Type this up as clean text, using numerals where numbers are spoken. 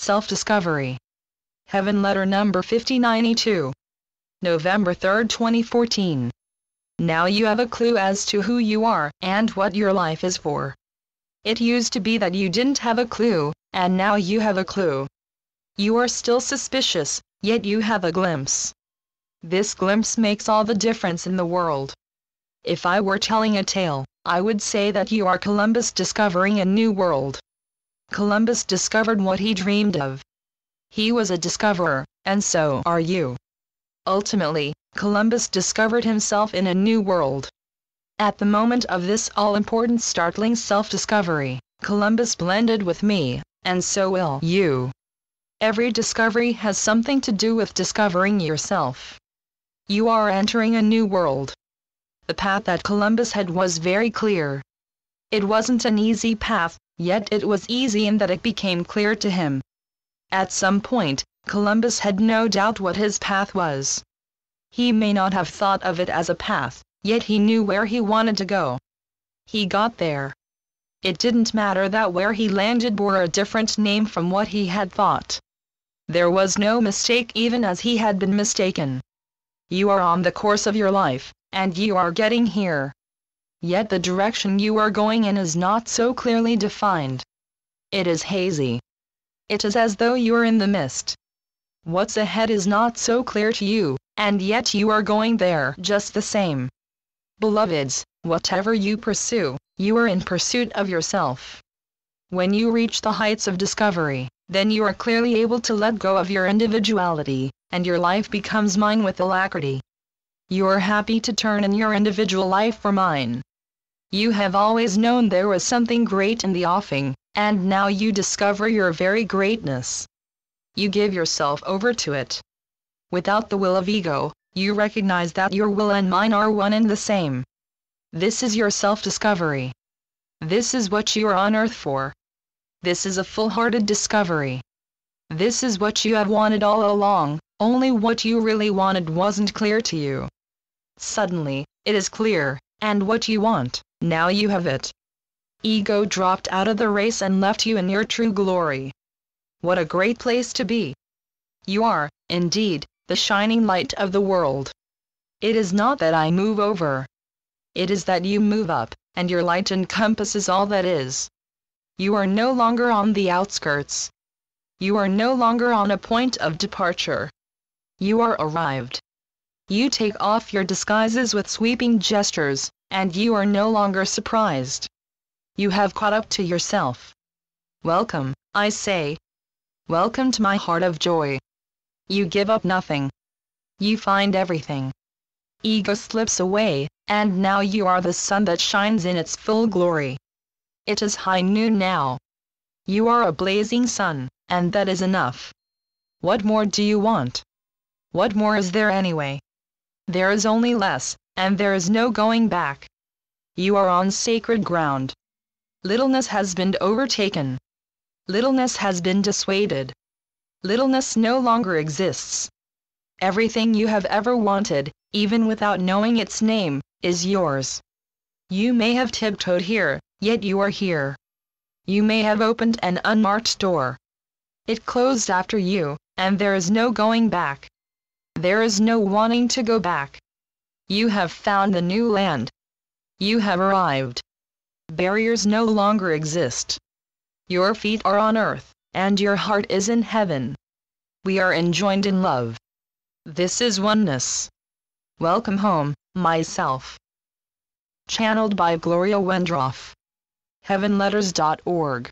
Self-Discovery. Heaven Letter number 5092. November 3, 2014. Now you have a clue as to who you are and what your life is for. It used to be that you didn't have a clue, and now you have a clue. You are still suspicious, yet you have a glimpse. This glimpse makes all the difference in the world. If I were telling a tale, I would say that you are Columbus discovering a new world. Columbus discovered what he dreamed of. He was a discoverer, and so are you. Ultimately, Columbus discovered himself in a new world. At the moment of this all-important startling self-discovery, Columbus blended with me, and so will you. Every discovery has something to do with discovering yourself. You are entering a new world. The path that Columbus had was very clear. It wasn't an easy path, yet it was easy in that it became clear to him. At some point, Columbus had no doubt what his path was. He may not have thought of it as a path, yet he knew where he wanted to go. He got there. It didn't matter that where he landed bore a different name from what he had thought. There was no mistake even as he had been mistaken. You are on the course of your life, and you are getting here. Yet the direction you are going in is not so clearly defined. It is hazy. It is as though you are in the mist. What's ahead is not so clear to you, and yet you are going there just the same. Beloveds, whatever you pursue, you are in pursuit of yourself. When you reach the heights of discovery, then you are clearly able to let go of your individuality, and your life becomes mine with alacrity. You are happy to turn in your individual life for mine. You have always known there was something great in the offing, and now you discover your very greatness. You give yourself over to it. Without the will of ego, you recognize that your will and mine are one and the same. This is your self-discovery. This is what you are on earth for. This is a full-hearted discovery. This is what you have wanted all along, only what you really wanted wasn't clear to you. Suddenly, it is clear, and what you want, now you have it. Ego dropped out of the race and left you in your true glory. What a great place to be! You are, indeed, the shining light of the world. It is not that I move over. It is that you move up, and your light encompasses all that is. You are no longer on the outskirts. You are no longer on a point of departure. You are arrived. You take off your disguises with sweeping gestures, and you are no longer surprised. You have caught up to yourself. Welcome, I say. Welcome to my heart of joy. You give up nothing. You find everything. Ego slips away, and now you are the sun that shines in its full glory. It is high noon now. You are a blazing sun, and that is enough. What more do you want? What more is there anyway? There is only less, and there is no going back. You are on sacred ground. Littleness has been overtaken. Littleness has been dissuaded. Littleness no longer exists. Everything you have ever wanted, even without knowing its name, is yours. You may have tiptoed here, yet you are here. You may have opened an unmarked door. It closed after you, and there is no going back. There is no wanting to go back. You have found the new land. You have arrived. Barriers no longer exist. Your feet are on earth, and your heart is in heaven. We are enjoined in love. This is oneness. Welcome home, myself. Channeled by Gloria Wendroff. heavenletters.org